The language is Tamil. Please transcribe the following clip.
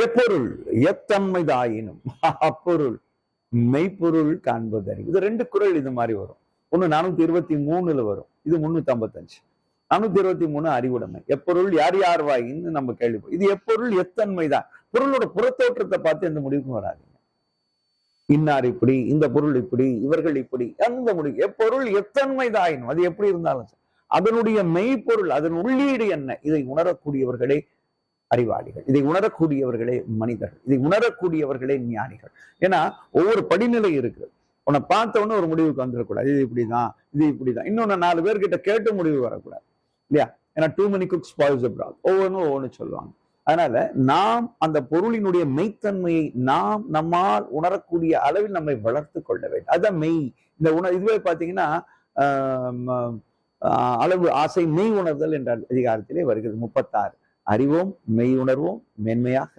எப்பொருள் எத்தன்மைதாயினும் அப்பொருள் மெய்ப்பொருள் காண்பது. இது 2 குறள் இது மாதிரி வரும். ஒண்ணு 423 வரும், இது 355. 423 அறிவுடைமை. எப்பொருள் யார் யார் வாயின்னு நம்ம கேள்விப்போம். இது எப்பொருள் எத்தன்மைதான். பொருளோட புறத்தோற்றத்தை பார்த்து எந்த முடிவுக்கும் வராது. இன்னார் இப்படி, இந்த பொருள் இப்படி, இவர்கள் இப்படி, அந்த முடிவு. எப்பொருள் எத்தன்மைதாயினும், அது எப்படி இருந்தாலும் அதனுடைய மெய்ப்பொருள், அதன் உள்ளீடு என்ன, இதை உணரக்கூடியவர்களே அறிவாளிகள், இதை உணரக்கூடியவர்களே மனிதர்கள், இதை உணரக்கூடியவர்களே ஞானிகள். ஏன்னா ஒவ்வொரு படிநிலை இருக்கு. உன்னை பார்த்த உடனே ஒரு முடிவுக்கு வந்துடக்கூடாது, இது இப்படிதான், இது இப்படிதான். இன்னொன்னு 4 பேர்கிட்ட கேட்டு முடிவு வரக்கூடாது இல்லையா? ஏன்னா டூ மெனி குக்ஸ் ஸ்பாயில்ஸ் தி broth. ஒவ்வொன்னு சொல்லுவாங்க. அதனால நாம் அந்த பொருளினுடைய மெய்த்தன்மையை நாம் நம்மால் உணரக்கூடிய அளவில் நம்மை வளர்த்து கொள்ள வேண்டும். அதுதான் மெய். இந்த இதுவே பாத்தீங்கன்னா அளவு ஆசை மெய் உணர்தல் என்ற அதிகாரத்திலே வருகிறது. 36 அறிவோம் மெய் உணர்வோம் மேன்மையாக